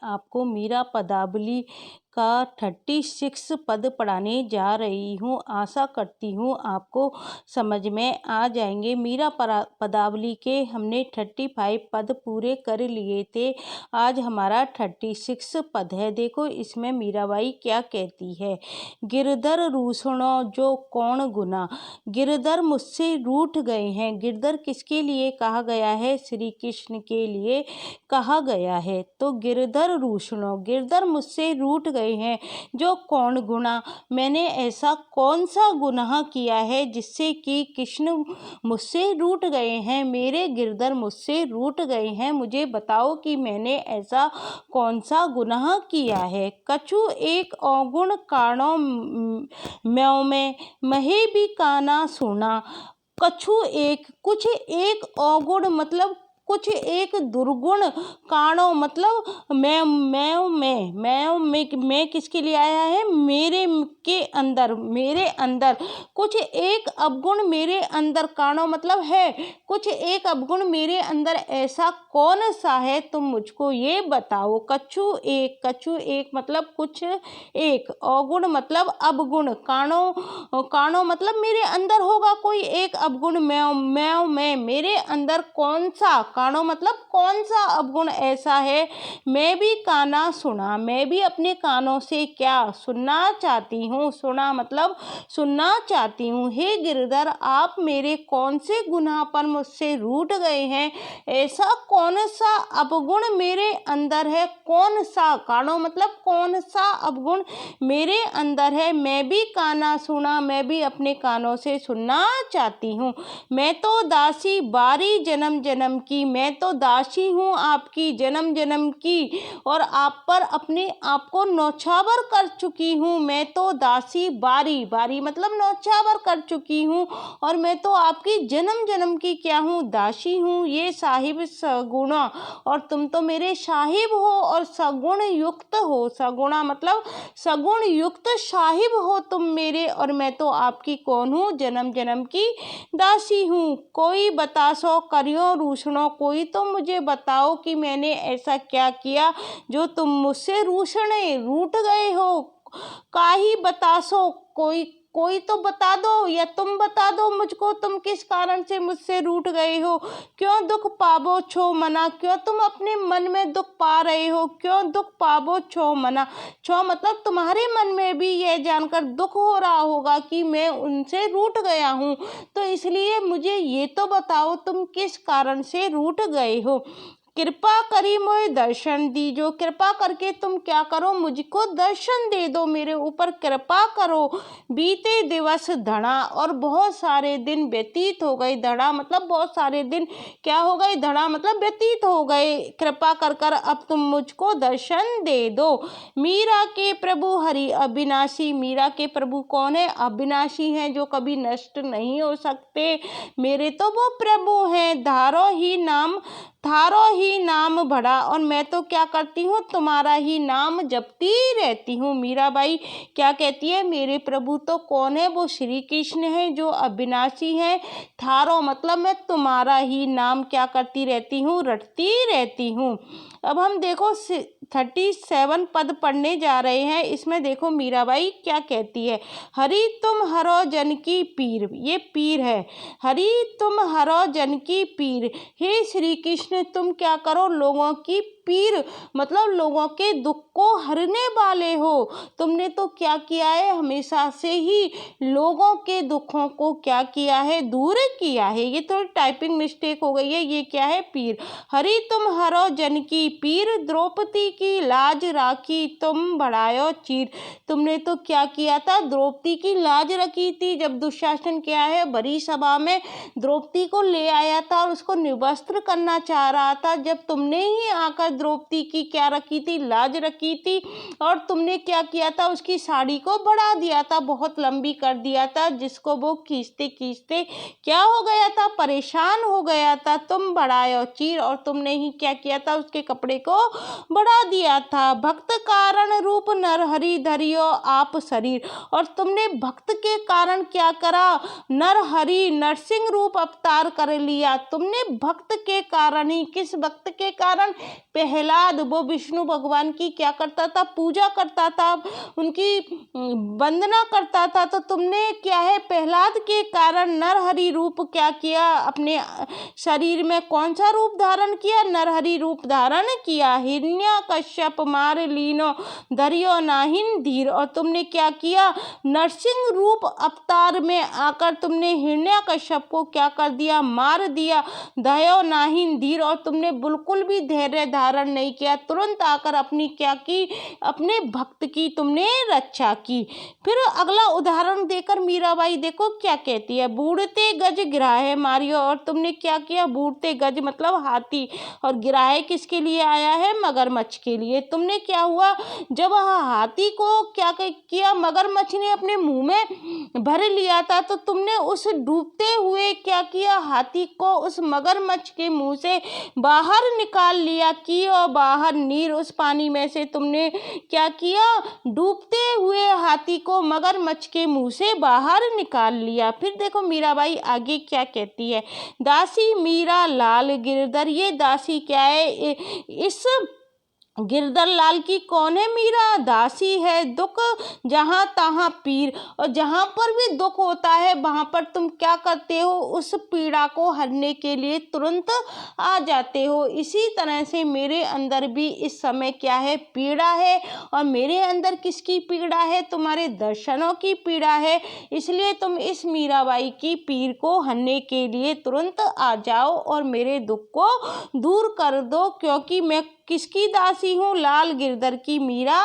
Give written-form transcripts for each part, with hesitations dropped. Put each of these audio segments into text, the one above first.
आपको मीरा पदावली का 36 पद पढ़ाने जा रही हूँ। आशा करती हूँ आपको समझ में आ जाएंगे। मीरा पदावली के हमने 35 पद पूरे कर लिए थे। आज हमारा 36 पद है। देखो इसमें मीराबाई क्या कहती है। गिरधर रूसणो जो कौन गुना, गिरधर मुझसे रूठ गए हैं। गिरधर किसके लिए कहा गया है? श्री कृष्ण के लिए कहा गया है। तो गिरधर रूसणो, गिरधर मुझसे रूठ गए हैं। जो कौन गुना, मैंने ऐसा कौन सा गुनाह किया है जिससे कि कृष्ण मुझसे रूठ गए हैं, मेरे गिरधर मुझसे रूठ गए हैं। मुझे बताओ कि मैंने ऐसा कौन सा गुनाह किया है। कछु एक अवगुण कारणों म्यों में महे भी काना सुना। कछु एक, कुछ एक अवगुण मतलब कुछ एक दुर्गुण, कारणों मतलब मैं किसके लिए आया है? मेरे के अंदर, मेरे अंदर कुछ एक अवगुण मेरे अंदर, कारणों मतलब है कुछ एक अवगुण मेरे अंदर ऐसा कौन सा है, तुम मुझको ये बताओ। कछु एक मतलब कुछ एक, अवगुण मतलब अवगुण, कारणों मतलब मेरे अंदर होगा कोई एक अवगुण। मैं मेरे अंदर कौन सा, कारणों मतलब कौन सा अवगुण ऐसा है। मैं भी काना सुना, मैं भी अपने कानों से क्या सुनना चाहती हूँ। सुना मतलब सुनना चाहती हूँ। हे गिरधर, आप मेरे कौन से गुनाह पर मुझसे रूठ गए हैं? ऐसा कौन सा अवगुण मेरे अंदर है? कौन सा, कारणों मतलब कौन सा अवगुण मेरे अंदर है। मैं भी काना सुना, मैं भी अपने कानों से सुनना चाहती हूँ। मैं तो दासी बारी जन्म जन्म की, मैं तो दासी हूँ आपकी जन्म जन्म की, और आप पर अपने आप को नौछावर कर चुकी हूँ। मैं तो दासी बारी, बारी मतलब नौछावर कर चुकी हूँ, और मैं तो आपकी जन्म जन्म की क्या हूँ? दासी हूँ। ये साहिब सगुणा, और तुम तो मेरे साहिब हो और सगुण युक्त हो। सगुणा मतलब सगुण युक्त साहिब हो तुम मेरे, और मैं तो आपकी कौन हूँ? जन्म जन्म की दासी हूँ। कोई बतासो करियो रूसणो, कोई तो मुझे बताओ कि मैंने ऐसा क्या किया जो तुम मुझसे रूठ गए हो। काहि बतासो, कोई तो बता दो, या तुम बता दो मुझको, तुम किस कारण से मुझसे रूठ गए हो। क्यों दुख पाबो छो मना, क्यों तुम अपने मन में दुख पा रहे हो। क्यों दुख पाबो छो मना, छो मतलब तुम्हारे मन में भी यह जानकर दुख हो रहा होगा कि मैं उनसे रूठ गया हूँ। तो इसलिए मुझे ये तो बताओ तुम किस कारण से रूठ गए हो। कृपा करी मोए दर्शन दीजो, कृपा करके तुम क्या करो, मुझको दर्शन दे दो, मेरे ऊपर कृपा करो। बीते दिवस धड़ा, और बहुत सारे दिन व्यतीत हो गए। धड़ा मतलब बहुत सारे दिन क्या हो गए? धड़ा मतलब व्यतीत हो गए। कृपा कर कर अब तुम मुझको दर्शन दे दो। मीरा के प्रभु हरि अविनाशी, मीरा के प्रभु कौन है? अविनाशी हैं, जो कभी नष्ट नहीं हो सकते। मेरे तो वो प्रभु हैं। थारो ही नाम भरा, और मैं तो क्या करती हूँ? तुम्हारा ही नाम जपती रहती हूँ। मीराबाई क्या कहती है? मेरे प्रभु तो कौन है? वो श्री कृष्ण है जो अविनाशी है। थारो मतलब मैं तुम्हारा ही नाम क्या करती रहती हूँ? रटती रहती हूँ। अब हम देखो 37 पद पढ़ने जा रहे हैं। इसमें देखो मीराबाई क्या कहती है। हरि तुम हरो जन की पीर, ये पीर है। हरि तुम हरो जन की पीर, हे श्री कृष्ण तुम क्या करो? लोगों की पीर मतलब लोगों के दुख को हरने वाले हो। तुमने तो क्या किया है? हमेशा से ही लोगों के दुखों को क्या किया है? दूर किया है। ये थोड़ी टाइपिंग मिस्टेक हो गई है। ये क्या है? पीर। हरि तुम हरो जन की पीर, द्रौपदी की लाज राखी तुम बढ़ायो चीर। तुमने तो क्या किया था? द्रौपदी की लाज रखी थी। जब दुशासन क्या है, बड़ी सभा में द्रौपदी को ले आया था और उसको निवस्त्र करना चाह रहा था, जब तुमने ही आकर द्रौपदी की क्या रखी थी? लाज रखी थी। और तुमने क्या किया था? उसकी साड़ी को बढ़ा दिया था, बहुत लंबी कर दिया था, जिसको वो खींचते खींचते क्या हो गया था? परेशान हो गया था। तुम बढ़ायो चीर, और तुमने ही क्या किया था? उसके कपड़े को बढ़ा दिया था। भक्त कारण रूप नरहरि धरियो आप शरीर, और तुमने भक्त के कारण क्या करा? नरहरि नरसिंह रूप अवतार कर लिया। तुमने भक्त के कारण ही, किस भक्त के कारण? प्रहलाद वो विष्णु भगवान की क्या करता था, पूजा करता था, उनकी वंदना करता था। तो तुमने क्या है प्रहलाद के कारण नरहरि रूप क्या किया, अपने शरीर में कौन सा रूप धारण किया, नरहरि रूप धारण किया। हिरण्यकश्यप मार लीनो धरियो नाहिन धीर, और तुमने क्या किया, नरसिंह रूप अवतार में आकर तुमने हिरण्यकश्यप को क्या कर दिया, मार दिया। दयो नाहिन धीर, और तुमने बिल्कुल भी धैर्य धारण नहीं किया, तुरंत आकर अपनी क्या की, अपने भक्त की तुमने रक्षा की। फिर अगला उदाहरण देकर मीराबाई देखो क्या कहती है, बूढ़ते गज गिराहे मारियो, और तुमने क्या किया, बूढ़ते गज मतलब हाथी, और गिराहे किसके लिए आया है, मगरमच्छ के लिए। तुमने क्या हुआ, जब हाथी को क्या किया, मगरमच्छ ने अपने मुंह में भर लिया था, तो तुमने उस डूबते हुए क्या किया, हाथी को उस मगरमच्छ के मुंह से बाहर निकाल लिया की, और बाहर नीर उस पानी में से तुमने क्या किया, डूबते हुए हाथी को मगरमच्छ के मुंह से बाहर निकाल लिया। फिर देखो मीराबाई आगे क्या कहती है, दासी मीरा लाल गिरधर, ये दासी क्या है, इस गिरधर लाल की कौन है, मीरा दासी है। दुख जहाँ तहाँ पीर, और जहाँ पर भी दुख होता है वहाँ पर तुम क्या करते हो, उस पीड़ा को हरने के लिए तुरंत आ जाते हो। इसी तरह से मेरे अंदर भी इस समय क्या है, पीड़ा है, और मेरे अंदर किसकी पीड़ा है, तुम्हारे दर्शनों की पीड़ा है। इसलिए तुम इस मीराबाई की पीर को हरने के लिए तुरंत आ जाओ और मेरे दुख को दूर कर दो, क्योंकि मैं किसकी दासी हूँ, लाल गिरधर की मीरा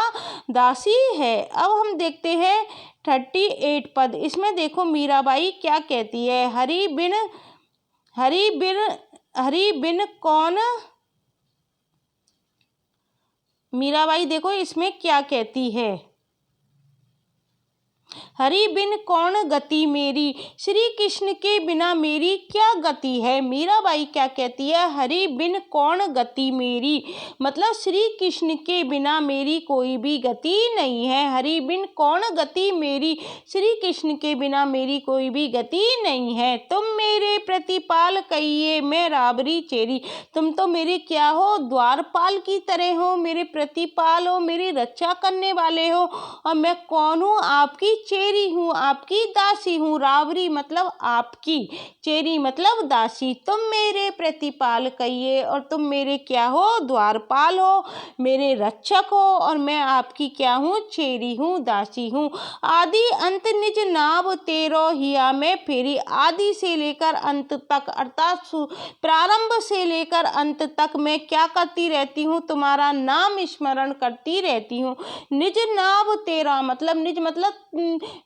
दासी है। अब हम देखते हैं 38 पद। इसमें देखो मीराबाई क्या कहती है, हरि बिन कौन, मीराबाई देखो इसमें क्या कहती है, हरि बिन कौन गति मेरी, श्री कृष्ण के बिना मेरी क्या गति है। मीराबाई क्या कहती है, हरि बिन कौन गति मेरी, मतलब श्री कृष्ण के बिना मेरी कोई भी गति नहीं है। हरि बिन कौन गति मेरी, श्री कृष्ण के बिना मेरी कोई भी गति नहीं है। तुम मेरे प्रतिपाल कहिए मैं राबरी चेरी, तुम तो मेरे क्या हो, द्वारपाल की तरह हो, मेरे प्रतिपाल हो, मेरी रक्षा करने वाले हो, और मैं कौन हूँ, आपकी चेरी हूँ, आपकी दासी हूँ। रावरी मतलब आपकी, चेरी मतलब दासी। तुम मेरे प्रतिपाल कहिए, और तुम मेरे क्या हो, द्वारपाल हो, मेरे रक्षक हो, और मैं आपकी क्या हूँ, चेरी हूँ, दासी हूँ। आदि अंत निज नाव तेरो हिया में फेरी, आदि से लेकर अंत तक, अर्थात प्रारंभ से लेकर अंत तक मैं क्या करती रहती हूँ, तुम्हारा नाम स्मरण करती रहती हूँ। निज नाव तेरा मतलब, निज मतलब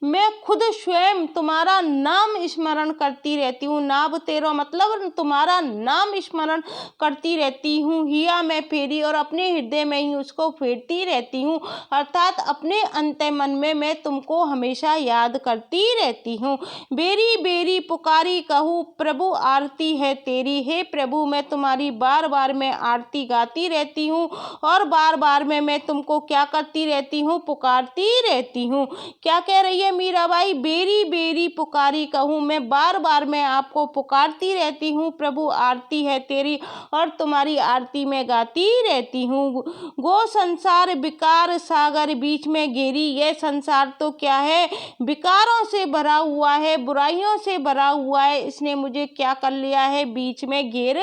मैं खुद स्वयं तुम्हारा नाम स्मरण करती रहती हूँ। नाव तेरा मतलब तुम्हारा नाम स्मरण करती रहती हूँ। हिया मैं फेरी, और अपने हृदय में ही उसको फेरती रहती हूँ, अर्थात अपने अंतर्मन में मैं तुमको हमेशा याद करती रहती हूँ। बेरी बेरी पुकारी कहूँ प्रभु आरती है तेरी, हे प्रभु मैं तुम्हारी बार बार मैं आरती गाती रहती हूँ, और बार बार मैं तुमको क्या करती रहती हूँ, पुकारती रहती हूँ। क्या कह रही है मीराबाई, बेरी बेरी पुकारी कहूँ, मैं बार बार मैं आपको पुकारती रहती हूँ, प्रभु आरती है तेरी, और तुम्हारी आरती में गाती रहती हूँ। गो संसार विकार सागर बीच में घेरी, यह संसार तो क्या है, विकारों से भरा हुआ है, बुराइयों से भरा हुआ है, इसने मुझे क्या कर लिया है, बीच में घेर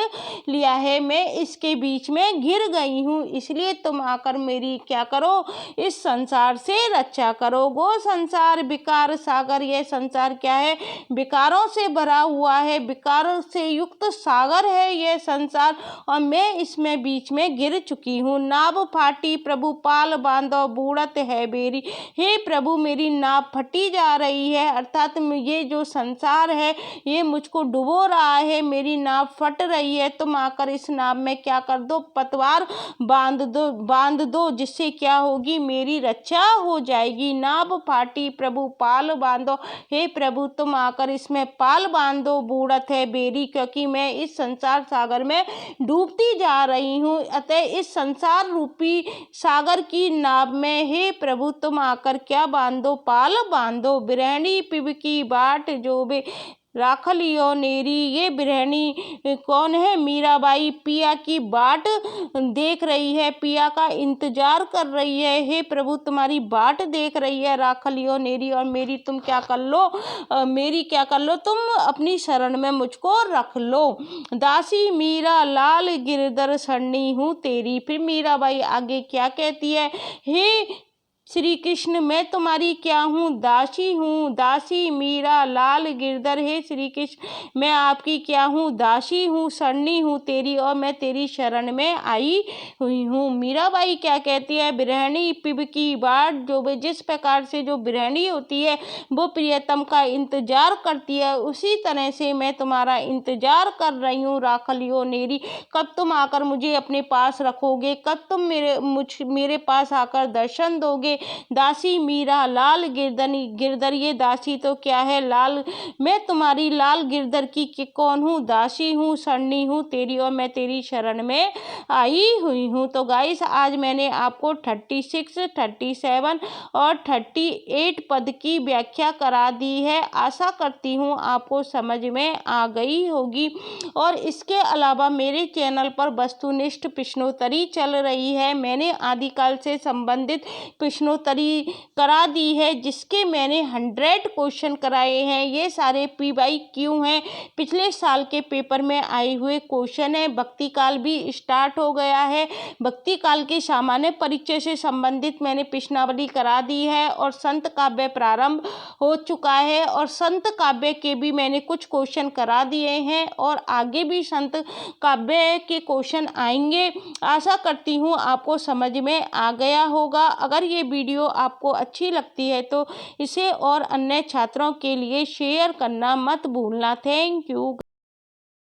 लिया है, मैं इसके बीच में घिर गई हूँ। इसलिए तुम आकर मेरी क्या करो, इस संसार से रक्षा करो। गो संसार विकार सागर, यह संसार क्या है, विकारों से भरा हुआ है, विकारों से युक्त सागर है यह संसार, और मैं इसमें बीच में गिर चुकी हूँ। नाव फाटी प्रभु पाल बांधो बूढ़त है बेरी, हे प्रभु मेरी नाव फटी जा रही है, अर्थात ये जो संसार है ये मुझको डुबो रहा है, मेरी नाव फट रही है। तुम आकर इस नाव में क्या कर दो, पतवार बांध दो, जिससे क्या होगी, मेरी रक्षा हो जाएगी। नाव फाटी प्रभु पाल बांधो, हे प्रभु तुम आकर इसमें पाल बांधो, बूढ़त है बेरी, क्योंकि मैं इस संसार सागर में डूबती जा रही हूँ। अतः इस संसार रूपी सागर की नाव में हे प्रभु तुम आकर क्या बांधो, पाल बांधो। बिरहणी पिब की बाट जोबे, राखलियो नेरी, ये गृहिणी कौन है? मीराबाई पिया की बाट देख रही है, पिया का इंतजार कर रही है। हे प्रभु, तुम्हारी बाट देख रही है राखलियो नेरी, और मेरी तुम क्या कर लो, मेरी क्या कर लो, तुम अपनी शरण में मुझको रख लो। दासी मीरा लाल गिरधर सरनी हूँ तेरी। फिर मीराबाई आगे क्या कहती है? हे श्री कृष्ण, मैं तुम्हारी क्या हूँ? दासी हूँ, दासी मीरा लाल गिरधर। हे श्री कृष्ण, मैं आपकी क्या हूँ? दासी हूँ, शरणी हूँ तेरी, और मैं तेरी शरण में आई हुई हूँ। मीराबाई क्या कहती है? गृहिणी पिब की बाट, जो जिस प्रकार से जो गृहिणी होती है वो प्रियतम का इंतजार करती है, उसी तरह से मैं तुम्हारा इंतजार कर रही हूँ राखलियो नेरी। कब तुम आकर मुझे अपने पास रखोगे? कब तुम मेरे पास आकर दर्शन दोगे? दासी मीरा लाल गिरधर, ये दासी तो क्या है? लाल, मैं तुम्हारी लाल गिरधर की कौन हूँ? दासी हूँ, शरणी हूँ तेरी, और मैं तेरी शरण में आई हुई हूँ। तो गाइस, आज मैंने आपको 36, 37 और 38 पद की व्याख्या करा दी है। आशा करती हूँ आपको समझ में आ गई होगी। और इसके अलावा मेरे चैनल पर वस्तुनिष्ठ प्रश्नोत्तरी चल रही है। मैंने आदिकाल से संबंधित प्रश्नोत्तरी करा दी है, जिसके मैंने 100 क्वेश्चन कराए हैं। ये सारे PYQ हैं, पिछले साल के पेपर में आए हुए क्वेश्चन है। भक्ति काल भी स्टार्ट हो गया है। भक्ति काल के सामान्य परिचय से संबंधित मैंने प्रश्नावली करा दी है, और संत काव्य प्रारंभ हो चुका है, और संत काव्य के भी मैंने कुछ क्वेश्चन करा दिए हैं, और आगे भी संत काव्य के क्वेश्चन आएंगे। आशा करती हूँ आपको समझ में आ गया होगा। अगर ये वीडियो आपको अच्छी लगती है तो इसे और अन्य छात्रों के लिए शेयर करना मत भूलना। Thank you.